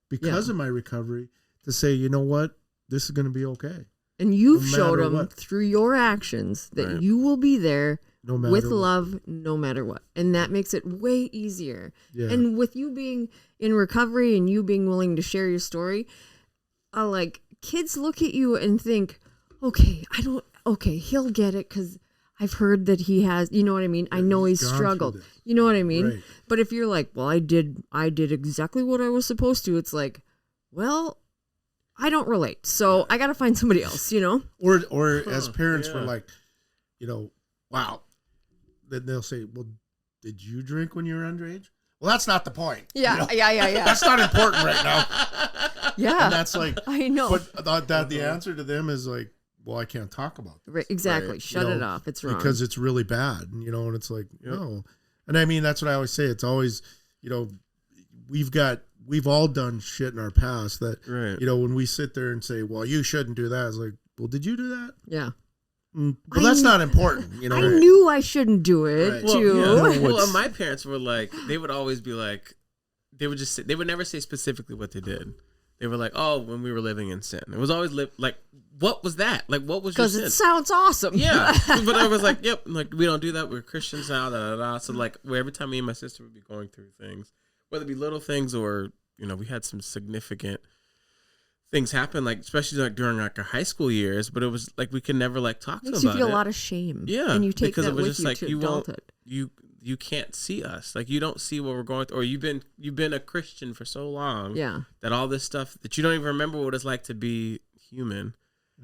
because of my recovery to say, you know what, this is going to be okay. And you've showed them through your actions that you will be there. With love, no matter what. And that makes it way easier. Yeah. And with you being in recovery and you being willing to share your story, like, kids look at you and think, okay, he'll get it because I've heard that he has, you know what I mean? I know he's struggled. You know what I mean? Right. But if you're like, well, I did exactly what I was supposed to, it's like, well, I don't relate. So I got to find somebody else, you know? Or as parents, we're like, you know, wow. Then they'll say, well, did you drink when you were underage? Well, that's not the point. Yeah, you know? Yeah. That's not important right now. Yeah. And that's like, I know. But the answer to them is like, well, I can't talk about this. Right, exactly. Right. Shut it off. It's wrong. Because it's really bad. You know, and it's like, no. And I mean, that's what I always say. It's always, you know, we've all done shit in our past that, you know, when we sit there and say, well, you shouldn't do that. It's like, well, did you do that? Yeah. Well, that's not important, you know. I knew I shouldn't do it. Right. Too. Well, my parents were like, they would always be like, they would never say specifically what they did. they were like, oh, when we were living in sin. It was always like, what was that? Like, what was your sin? Because it sounds awesome. Yeah. But I was like, yep, like, we don't do that. We're Christians now, da, da, da. So, like, every time me and my sister would be going through things, whether it be little things or, you know, we had some significant things happen, like, especially, like, during, like, our high school years, but it was, like, we could never, like, talk to them about it. Makes you feel a lot of shame. Yeah. And you take because that it was with just you like, to you adulthood. you can't see us. Like, you don't see what we're going through, or you've been a Christian for so long that all this stuff that you don't even remember what it's like to be human.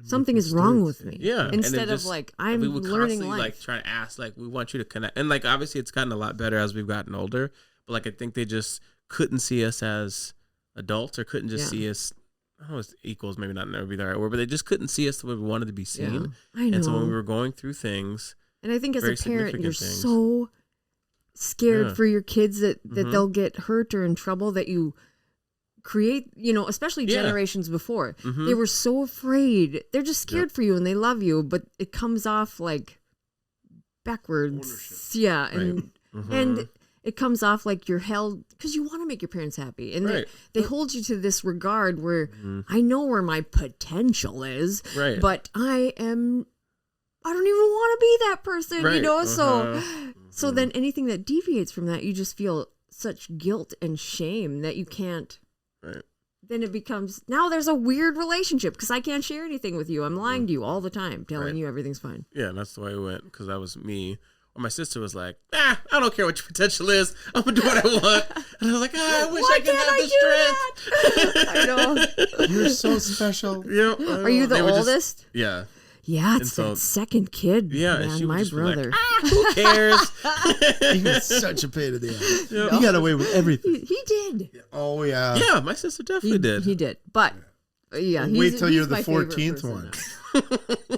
Something is wrong with me. Yeah. Instead of like, I'm learning life. Like, try to ask, like, we want you to connect. And, like, obviously it's gotten a lot better as we've gotten older, but, like, I think they just couldn't see us as adults, or couldn't just see us, I don't know, as equals, maybe not never be the right word, but they just couldn't see us the way we wanted to be seen. I know. And so when we were going through things, and I think as a parent, you're things. so scared for your kids that they'll get hurt or in trouble, that you create, you know, especially generations before. They were so afraid. They're just scared for you, and they love you, but it comes off like backwards. Ownership. Yeah. And it comes off like you're held because you want to make your parents happy. And they hold you to this regard where I know where my potential is, but I don't even want to be that person, you know? So then anything that deviates from that, you just feel such guilt and shame that you can't. Then it becomes, now there's a weird relationship because I can't share anything with you. I'm lying to you all the time, telling you everything's fine. Yeah, and that's the way it went, because that was me. Or my sister was like, I don't care what your potential is. I'm going to do what I want. And I was like, I wish I could have the strength. I know. You're so special. Yeah. Are you the oldest? Yeah. Yeah, it's that second kid. Yeah, man, and she my brother. Like, who cares? He was such a pain in the ass. He got away with everything. He did. Oh, yeah. Yeah, my sister definitely did. He did. But, wait till you're the 14th one.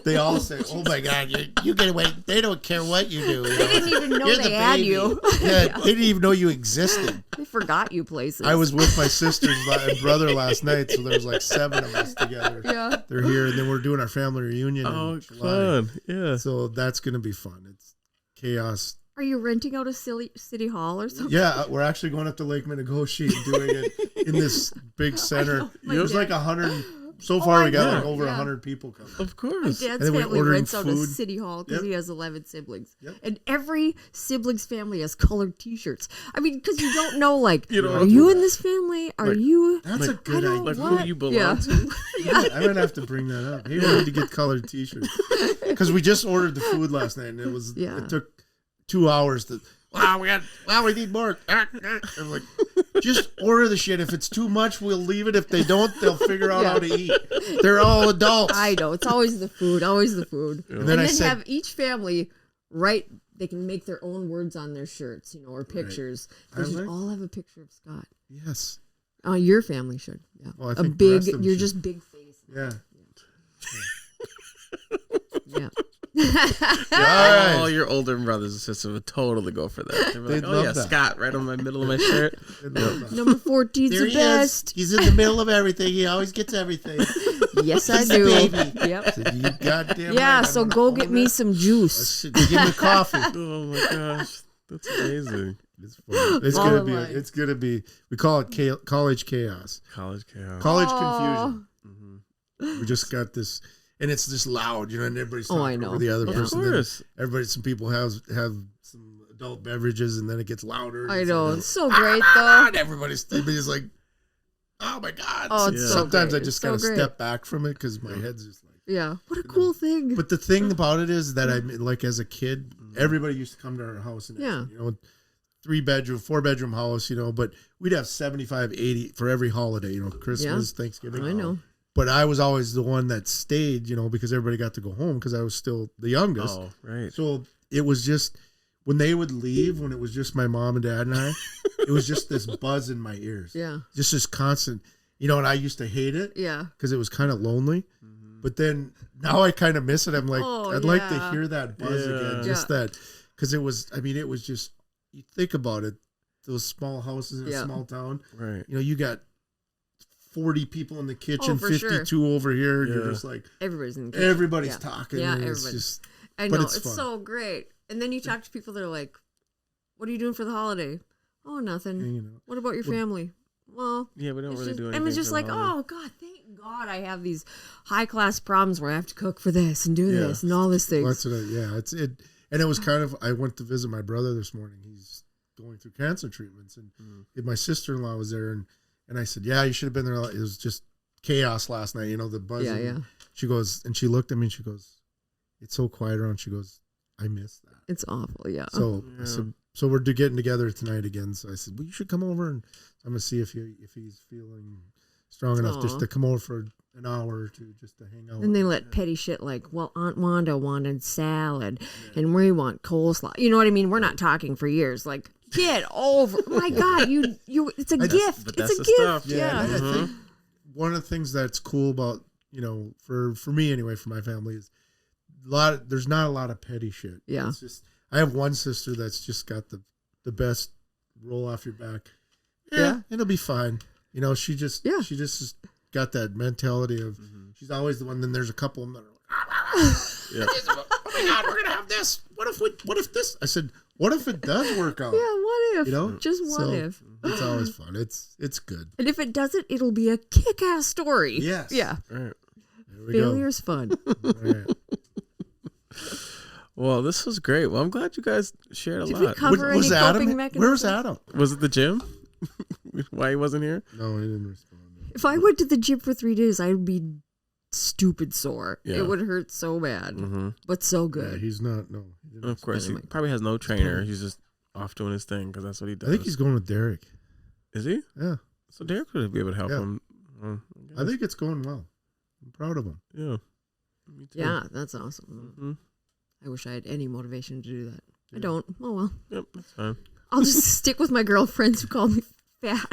They all say, oh, my God, you get away. They don't care what you do. They didn't even know they had you. Yeah, they didn't even know you existed. They forgot you places. I was with my sister and brother last night, so there was like 7 of us together. Yeah. They're here, and then we're doing our family reunion in July. Fun. Yeah. So that's going to be fun. It's chaos. Are you renting out a city hall or something? Yeah, we're actually going up to Lake Minnegoshi and doing it in this big center. It was like 100. So far, we got like over 100 people coming. Of course. My dad's family rents out a city hall because he has 11 siblings. And every sibling's family has colored T-shirts. I mean, because you don't know, like, are you in this family? Are you? That's a good idea. Like, who you belong to? I'm going to have to bring that up. Hey, we need to get colored T-shirts. Because we just ordered the food last night, and it took 2 hours to... we need more. I'm like, just order the shit. If it's too much, we'll leave it. If they don't, they'll figure out how to eat. They're all adults. I know. It's always the food. Always the food. Yeah. And then have each family write. They can make their own words on their shirts, or pictures. They should all have a picture of Scott. Yes. Your family should. Yeah. Well, I think you're just big face. Yeah. Yeah. All your older brothers and sisters would totally go for that. They'd like, that. Scott, right on my middle of my shirt. Number 14's the best. He's in the middle of everything. He always gets everything. Yes, I do. Baby. Yep. So you goddamn right. So go get me some juice. Give me coffee. Oh my gosh, that's amazing. It's fun. It's gonna be. We call it college chaos. College chaos. College confusion. Mm-hmm. We just got this. And it's just loud, and everybody's talking over the other person. Some people have some adult beverages, and then it gets louder. I know. It's so great, though. And everybody's like, oh, my God. Oh, it's so sometimes great. I just got to step back from it because my head's just like. Yeah. What a cool thing. But the thing about it is that like as a kid, everybody used to come to our house. And 3-bedroom, 4-bedroom house, but we'd have 75, 80 for every holiday, Christmas, Thanksgiving. I know. But I was always the one that stayed, because everybody got to go home because I was still the youngest. Oh, right. So it was just, when they would leave, when it was just my mom and dad and I, it was just this buzz in my ears. Yeah. Just this constant, and I used to hate it. Yeah. Because it was kind of lonely. Mm-hmm. But then now I kind of miss it. I'm like, I'd like to hear that buzz again. Just that. Because it was just, you think about it, those small houses in a small town. Right. You got 40 people in the kitchen, 52 over here. You're just like, everybody's in the kitchen. Everybody's talking. Yeah, everybody. I know. It's so great. And then you talk to people that are like, what are you doing for the holiday? Oh, nothing. What about your family? well, we don't really do anything. And it's just like, oh God, thank God I have these high class problems where I have to cook for this and do this and all this things. That's what and it was kind of, I went to visit my brother this morning. He's going through cancer treatments, and my sister-in-law was there, and I said, yeah, you should have been there. It was just chaos last night, the buzzing. Yeah. She goes, and she looked at me and she goes, it's so quiet around. She goes, I miss that. It's awful, yeah. So I said, so we're getting together tonight again. So I said, well, you should come over, and I'm gonna see if he's feeling strong enough just to come over for an hour or two just to hang out. And they let petty shit like, well, Aunt Wanda wanted salad, and we want coleslaw. You know what I mean? We're not talking for years. Like, get over. My God, you. It's a gift. It's a gift. Stuff. Yeah. I think one of the things that's cool about for me anyway, for my family is there's not a lot of petty shit. Yeah. It's just, I have one sister that's just got the best roll off your back. Yeah, it'll be fine. She just got that mentality of she's always the one. Then there's a couple of them that are like, oh my God, we're gonna have this. What if this? I said, what if it does work out? Yeah, what if? Just what if? It's always fun. It's good. And if it doesn't, it'll be a kick-ass story. Yes. Yeah. All right. Failure's fun. All right. Well, this was great. Well, I'm glad you guys shared a Did lot. we cover any coping mechanisms? Where's Adam? Was it the gym? Why he wasn't here? No, he didn't respond. If I went to the gym for 3 days, I would be stupid sore. Yeah. It would hurt so bad, but so Yeah, good. he's not. No. He didn't Of course, he probably has no trainer. He's just off doing his thing because that's what he does. I think he's going with Derek. Is he? Yeah. So Derek would be able to help him. I think it's going well. I'm proud of him. Yeah. Me too. Yeah, that's awesome. I wish I had any motivation to do that. I don't. Oh well. Yep, that's fine. I'll just stick with my girlfriends who call me fat.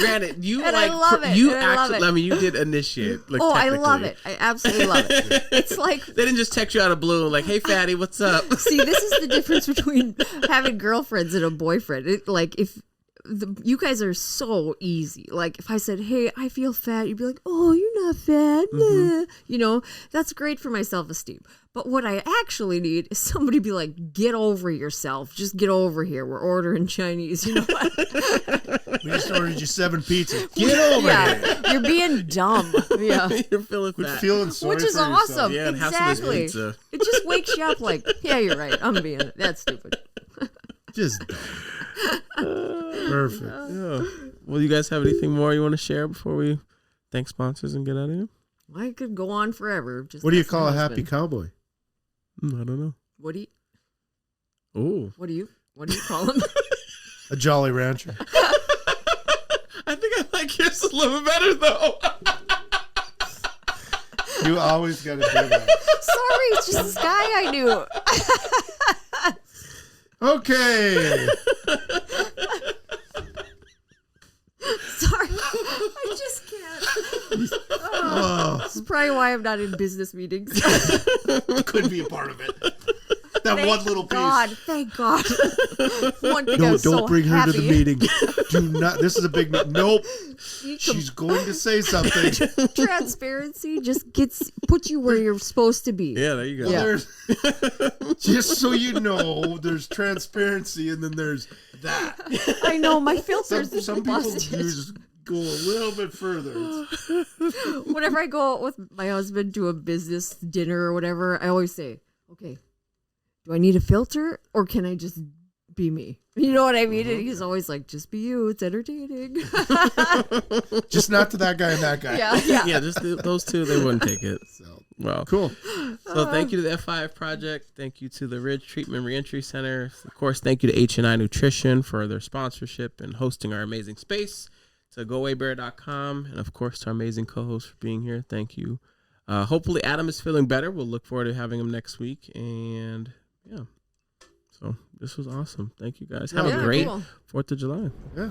Granted, you and like I love it. you and I love actually. it. I mean, you did initiate. Like, I love it. I absolutely love it. It's like they didn't just text you out of blue like, "Hey, fatty, what's up?" See, this is the difference between having girlfriends and a boyfriend. If you guys are so easy. Like if I said, "Hey, I feel fat," you'd be like, "Oh, you're not fat." Nah. That's great for my self-esteem. But what I actually need is somebody to be like, "Get over yourself. Just get over here. We're ordering Chinese." You know what? We just ordered you 7 pizzas. Get over here. You're being dumb. Yeah. You're feeling fat. Feeling sorry Which is for awesome. yourself. Yeah, and have some of this exactly. pizza. It just wakes you up like, yeah, you're right. I'm being that's stupid. Just dumb. Perfect. Yeah. Well, you guys have anything more you want to share before we thank sponsors and get out of here? I could go on forever. Just What do you ask my call a husband. happy cowboy? I don't know. What do you Oh. What do you call him? A Jolly Rancher. I think I like yours a little better though. You always got to do that. Sorry, it's just this guy I knew. Okay. Sorry, I just can't. This is probably why I'm not in business meetings. Could be a part of it. That one little piece. Thank God. One thing I was Don't so bring her happy. to the meeting. Do not. This is a big. Nope. She's going to say something. Transparency just puts you where you're supposed to be. Yeah, there you go. Yeah. Just so you know, there's transparency, and then there's that. I know my filters. Some people busted. just go a little bit further. Whenever I go out with my husband to a business dinner or whatever, I always say, "Okay, do I need a filter or can I just be me?" You know what I mean? And he's always like, "Just be you. It's entertaining." Just not to that guy and that guy. Yeah. Just those two, they wouldn't take it. So, Well, cool. So thank you to the F5 Project. Thank you to the Ridge Treatment Reentry Center. Of course, thank you to H&I Nutrition for their sponsorship and hosting our amazing space. To GoAwayBear.com. And, of course, to our amazing co-host for being here. Thank you. Hopefully, Adam is feeling better. We'll look forward to having him next week. And, yeah. So, this was awesome. Thank you, guys. Have a great 4th of July. Yeah.